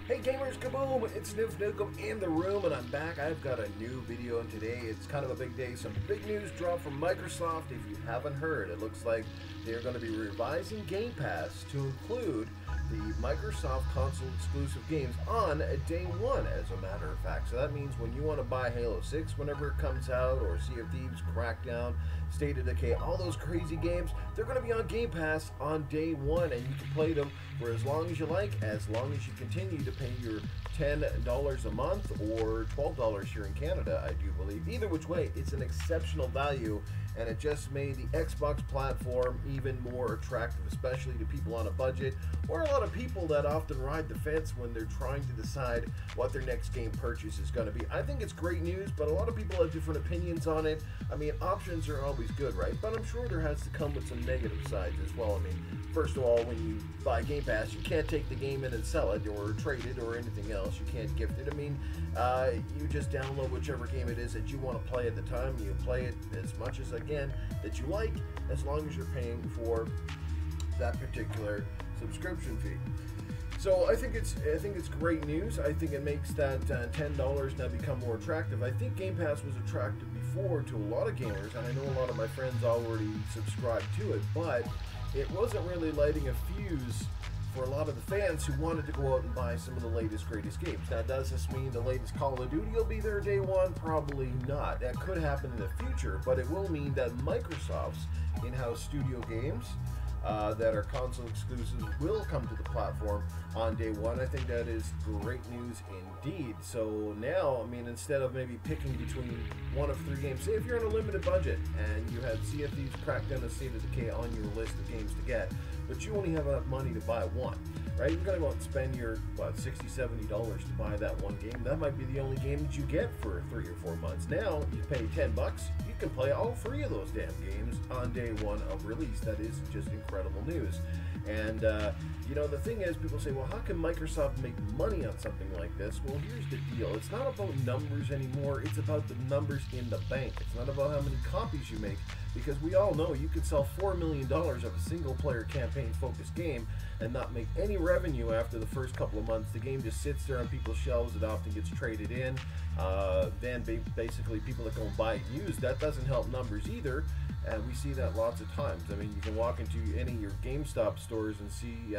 Hey gamers, kaboom! It's Noof Nukem in the room, and I'm back. I've got a new video, and today it's kind of a big day. Some big news drop from Microsoft. If you haven't heard, it looks like they're going to be revising Game Pass to include the Microsoft console exclusive games on day one, as a matter of fact. So that means when you want to buy Halo 6 whenever it comes out, or Sea of Thieves, Crackdown, State of Decay, all those crazy games, they're going to be on Game Pass on day one, and you can play them for as long as you like, as long as you continue to pay your $10 a month or $12 here in Canada, I do believe. Either which way, it's an exceptional value, and it just made the Xbox platform even more attractive, especially to people on a budget, or a lot of people that often ride the fence when they're trying to decide what their next game purchase is going to be. I think it's great news, but a lot of people have different opinions on it. I mean, options are always good, right? But I'm sure there has to come with some negative sides as well. I mean, first of all, when you buy Game Pass, you can't take the game in and sell it or trade it or anything else. You can't gift it. I mean, you just download whichever game it is that you want to play at the time. You play it as much as again that you like, as long as you're paying for that particular subscription fee. So I think it's great news. I think it makes that $10 now become more attractive. I think Game Pass was attractive before to a lot of gamers, and I know a lot of my friends already subscribed to it, but it wasn't really lighting a fuse for a lot of the fans who wanted to go out and buy some of the latest, greatest games. Now, does this mean the latest Call of Duty will be there day one? Probably not. That could happen in the future, but it will mean that Microsoft's in-house studio games that are console exclusives will come to the platform on day one. I think that is great news indeed. So now, I mean, instead of maybe picking between one of three games, say if you're on a limited budget and you had Sea of Thieves, Crackdown, and State of Decay on your list of games to get, but you only have enough money to buy one, right? You're going to go out and spend your, what, $60, $70 to buy that one game. That might be the only game that you get for 3 or 4 months. Now, you pay $10, you can play all three of those damn games on day one of release. That is just incredible news. And, you know, the thing is, people say, well, how can Microsoft make money on something like this? Well, here's the deal. It's not about numbers anymore. It's about the numbers in the bank. It's not about how many copies you make, because we all know you could sell $4 million of a single-player campaign-focused game and not make any revenue after the first couple of months. The game just sits there on people's shelves. It often gets traded in. Then basically people that go and buy it used, that doesn't help numbers either. And we see that lots of times. I mean, you can walk into any of your GameStop stores and see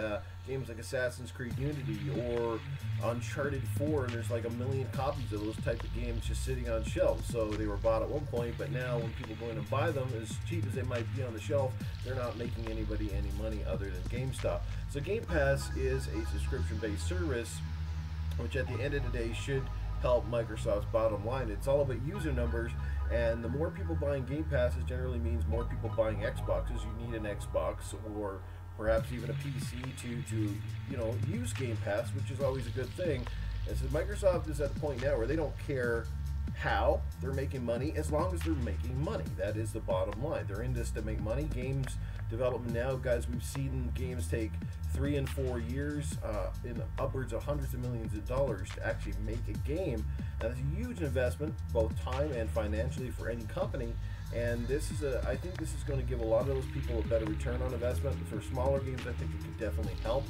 games like Assassin's Creed Unity or Uncharted 4, and there's like 1 million copies of those type of games just sitting on shelves. So they were bought at one point, but now when people go in and buy them, as cheap as they might be on the shelf, they're not making anybody any money other than GameStop. So Game Pass is a subscription-based service, which at the end of the day should help Microsoft's bottom line. It's all about user numbers, and the more people buying Game Passes generally means more people buying Xboxes. You need an Xbox or perhaps even a PC to you know, use Game Pass, which is always a good thing. And so Microsoft is at the point now where they don't care how they're making money, as long as they're making money. That is the bottom line. They're in this to make money. Games development now, guys, we've seen games take 3 and 4 years in upwards of hundreds of millions of dollars to actually make a game. And that's a huge investment, both time and financially, for any company. And this is I think this is going to give a lot of those people a better return on investment. For smaller games, I think it could definitely help.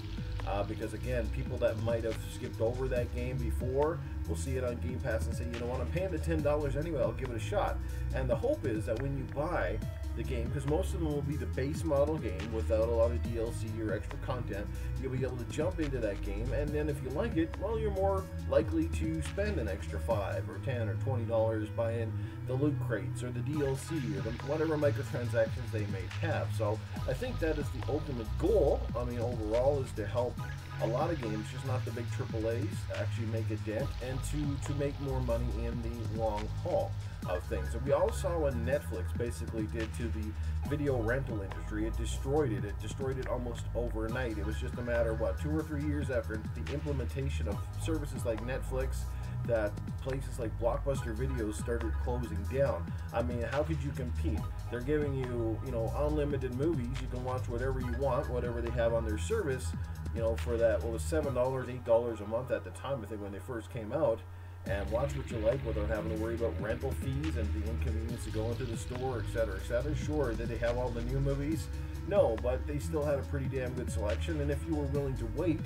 Because again, people that might have skipped over that game before will see it on Game Pass and say, you know what, I'm paying the $10 anyway, I'll give it a shot. And the hope is that when you buy the game, because most of them will be the base model game without a lot of DLC or extra content, you'll be able to jump into that game, and then if you like it, well, you're more likely to spend an extra $5 or $10 or $20 buying the loot crates or the DLC or whatever microtransactions they may have. So I think that is the ultimate goal. I mean, overall, is to help a lot of games, just not the big AAAs, actually make a dent, and to make more money in the long haul of things. And we all saw what Netflix basically did to the video rental industry. It destroyed it. It destroyed it almost overnight. It was just a matter of, what, 2 or 3 years after the implementation of services like Netflix, that places like Blockbuster Videos started closing down. I mean, how could you compete? They're giving you, you know, unlimited movies. You can watch whatever you want, whatever they have on their service, you know, for that, what was $7, $8 a month at the time, I think, when they first came out. And watch what you like without having to worry about rental fees and the inconvenience to go into the store, etc., etc. Sure, did they have all the new movies? No, but they still had a pretty damn good selection. And if you were willing to wait,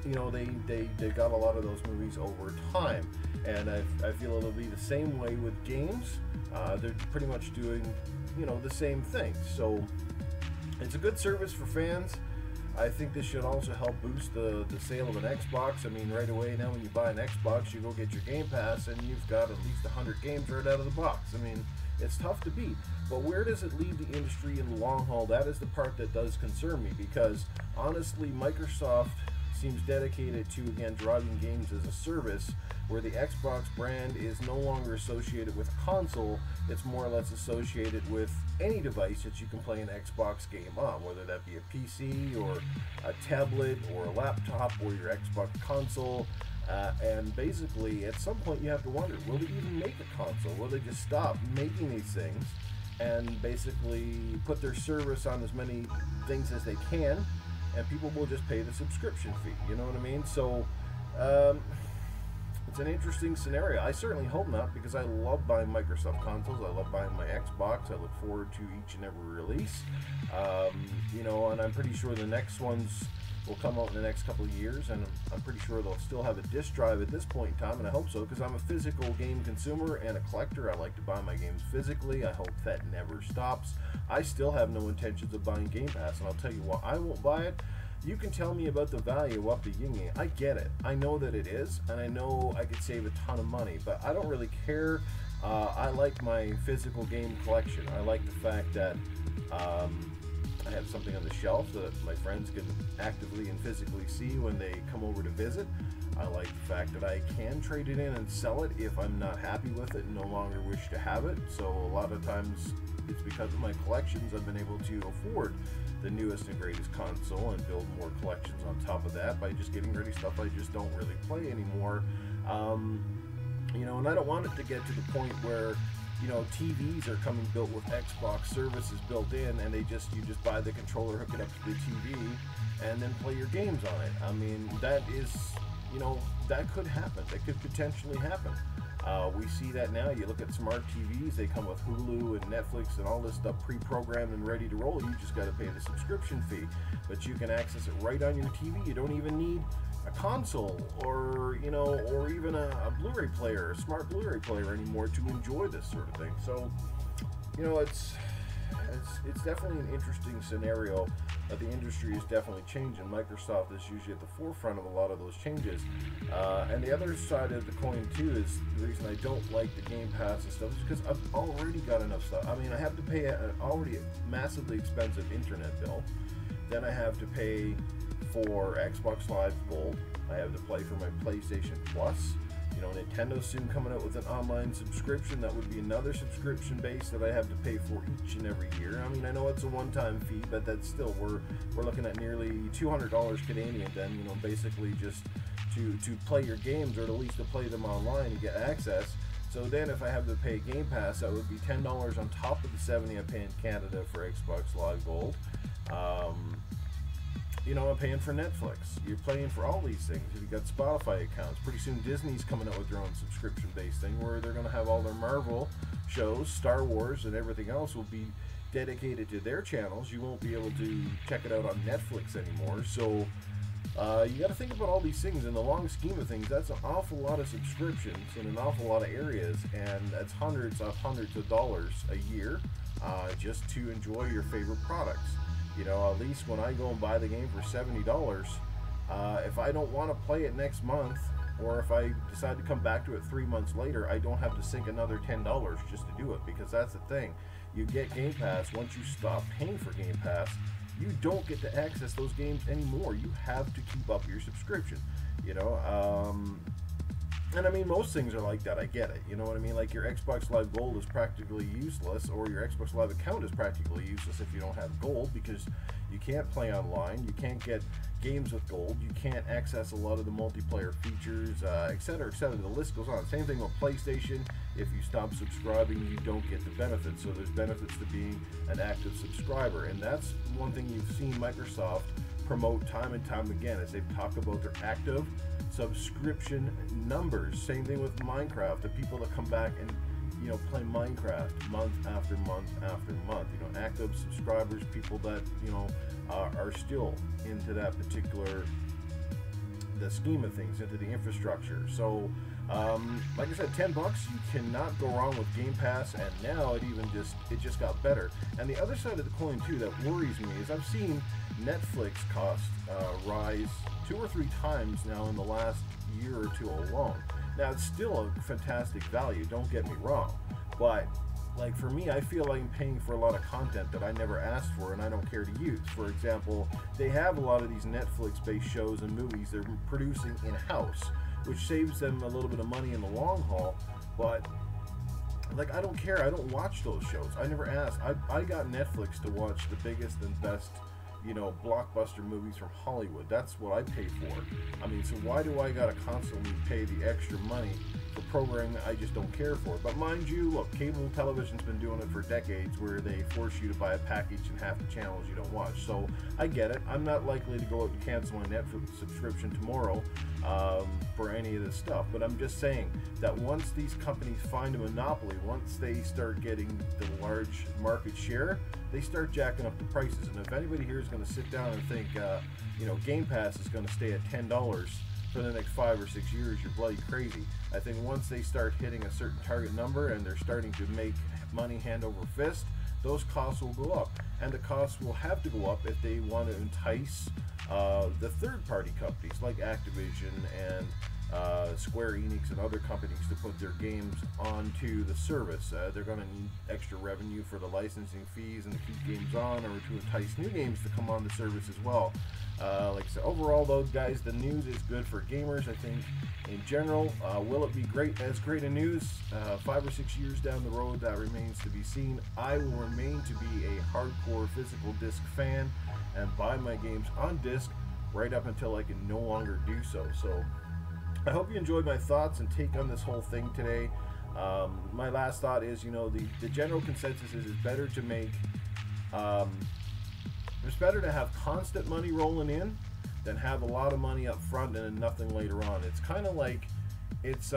you know, they got a lot of those movies over time, and I feel it'll be the same way with games. They're pretty much doing, you know, the same thing. So it's a good service for fans. I think this should also help boost the sale of an Xbox. I mean, right away now when you buy an Xbox, you go get your Game Pass and you've got at least 100 games right out of the box. I mean, it's tough to beat. But where does it leave the industry in the long haul? That is the part that does concern me, because honestly, Microsoft seems dedicated to, again, driving games as a service, where the Xbox brand is no longer associated with a console. It's more or less associated with any device that you can play an Xbox game on, whether that be a PC or a tablet or a laptop or your Xbox console. And basically, at some point you have to wonder, will they even make a console? Will they just stop making these things and basically put their service on as many things as they can, and people will just pay the subscription fee? You know what I mean? So it's an interesting scenario. I certainly hope not, because I love buying Microsoft consoles. I love buying my Xbox. I look forward to each and every release. You know, and I'm pretty sure the next ones will come out in the next couple of years, and I'm pretty sure they'll still have a disc drive at this point in time, and I hope so, because I'm a physical game consumer and a collector. I like to buy my games physically. I hope that never stops. I still have no intentions of buying Game Pass, and I'll tell you why I won't buy it. You can tell me about the value of the yin. I get it. I know that it is, and I know I could save a ton of money, but I don't really care. I like my physical game collection. I like the fact that I have something on the shelf so that my friends can actively and physically see when they come over to visit. I like the fact that I can trade it in and sell it if I'm not happy with it and no longer wish to have it. So a lot of times it's because of my collections I've been able to afford the newest and greatest console and build more collections on top of that by just getting rid of stuff I just don't really play anymore. You know, and I don't want it to get to the point where, you know, TVs are coming built with Xbox services built in, and you just buy the controller, hook it up to the TV, and then play your games on it. I mean, that is, you know, that could happen. That could potentially happen. We see that now. You look at smart TVs, they come with Hulu and Netflix and all this stuff pre-programmed and ready to roll. You just got to pay the subscription fee, but you can access it right on your TV. You don't even need a console or, you know, or even a Blu-ray player, a smart Blu-ray player anymore to enjoy this sort of thing. So, you know, it's definitely an interesting scenario, but the industry is definitely changing. Microsoft is usually at the forefront of a lot of those changes. And the other side of the coin too is the reason I don't like the Game Pass and stuff is because I've already got enough stuff. I mean, I have to pay an already massively expensive internet bill. Then I have to pay for Xbox Live Gold. I have to play for my PlayStation Plus. You know, Nintendo's soon coming out with an online subscription. That would be another subscription base that I have to pay for each and every year. I mean, I know it's a one-time fee, but that's still, we're looking at nearly $200 Canadian then, you know, basically just to play your games, or at least to play them online and get access. So then if I have to pay Game Pass, that would be $10 on top of the $70 I pay in Canada for Xbox Live Gold. You know, I'm paying for Netflix. You're paying for all these things. If you've got Spotify accounts, pretty soon Disney's coming out with their own subscription-based thing where they're going to have all their Marvel shows, Star Wars, and everything else will be dedicated to their channels. You won't be able to check it out on Netflix anymore. So you got to think about all these things. In the long scheme of things, that's an awful lot of subscriptions in an awful lot of areas, and that's hundreds of dollars a year just to enjoy your favorite products. You know, at least when I go and buy the game for $70, if I don't want to play it next month, or if I decide to come back to it 3 months later, I don't have to sink another $10 just to do it, because that's the thing. You get Game Pass. Once you stop paying for Game Pass, you don't get to access those games anymore. You have to keep up your subscription, you know. And I mean, most things are like that. I get it. You know what I mean? Like your Xbox Live Gold is practically useless, or your Xbox Live account is practically useless if you don't have Gold, because you can't play online, you can't get games with Gold, you can't access a lot of the multiplayer features, etc., etc. The list goes on. Same thing with PlayStation. If you stop subscribing, you don't get the benefits. So there's benefits to being an active subscriber, and that's one thing you've seen Microsoft promote time and time again, as they've talked about their active subscription numbers. Same thing with Minecraft. The people that come back and, you know, play Minecraft month after month after month. You know, active subscribers, people that, you know, are still into that particular the scheme of things, into the infrastructure. So like I said, $10, you cannot go wrong with Game Pass, and now it just got better. And the other side of the coin too that worries me is I've seen Netflix cost rise 2 or 3 times now in the last year or two alone. Now it's still a fantastic value, don't get me wrong, but like for me, I feel like I'm paying for a lot of content that I never asked for and I don't care to use. For example, they have a lot of these Netflix-based shows and movies they're producing in-house, which saves them a little bit of money in the long haul, but like I don't care, I don't watch those shows. I never asked. I got Netflix to watch the biggest and best, you know, blockbuster movies from Hollywood. That's what I pay for. I mean, so why do I gotta constantly pay the extra money for programming that I just don't care for? But mind you, look, cable television's been doing it for decades, where they force you to buy a package and half the channels you don't watch. So I get it. I'm not likely to go out and cancel my Netflix subscription tomorrow for any of this stuff. But I'm just saying that once these companies find a monopoly, once they start getting the large market share, they start jacking up the prices. And if anybody here is going to sit down and think, you know, Game Pass is going to stay at $10 for the next 5 or 6 years, you're bloody crazy. I think once they start hitting a certain target number and they're starting to make money hand over fist, those costs will go up. And the costs will have to go up if they want to entice the third-party companies like Activision and Square Enix and other companies to put their games onto the service. They're going to need extra revenue for the licensing fees and to keep games on, or to entice new games to come on the service as well. Like I said, overall though, guys, the news is good for gamers, I think, in general. Will it be great as great a news 5 or 6 years down the road? That remains to be seen. I will remain to be a hardcore physical disc fan and buy my games on disc right up until I can no longer do so. So I hope you enjoyed my thoughts and take on this whole thing today. My last thought is, you know, the general consensus is it's better to make it's better to have constant money rolling in than have a lot of money up front and then nothing later on. It's kind of like, it's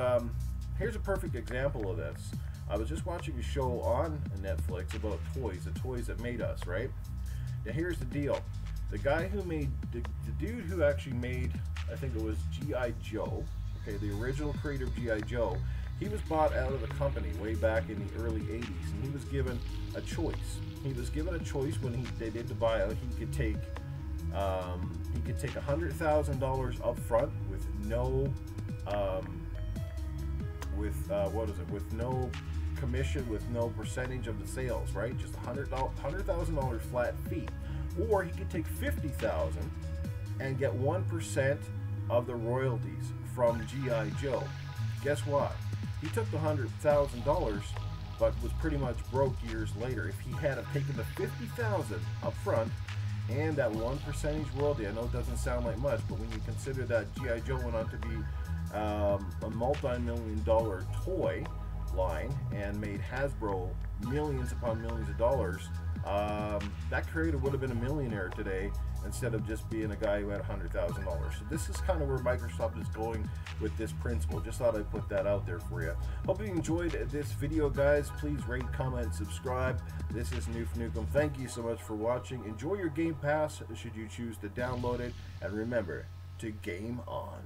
here's a perfect example of this. I was just watching a show on Netflix about toys, the toys that made us, right? Now here's the deal. The guy who made, the dude who actually made, I think it was G.I. Joe, okay, the original creator of G.I. Joe, he was bought out of the company way back in the early 80s, and he was given a choice. He was given a choice when they did the buyout. He could take $100,000 up front with no with no commission, with no percentage of the sales, right? Just $100,000 flat fee. Or he could take $50,000 and get 1% of the royalties from G.I. Joe. Guess what? He took the $100,000, but was pretty much broke years later. If he had taken the $50,000 up front and that 1% royalty, I know it doesn't sound like much, but when you consider that G.I. Joe went on to be a multi-million-dollar toy line and made Hasbro millions upon millions of dollars, that creator would have been a millionaire today instead of just being a guy who had $100,000. So this is kind of where Microsoft is going with this principle. Just thought I'd put that out there for you. Hope you enjoyed this video, guys. Please rate, comment, subscribe. This is Noof Nukem. Thank you so much for watching. Enjoy your Game Pass should you choose to download it, and remember to game on.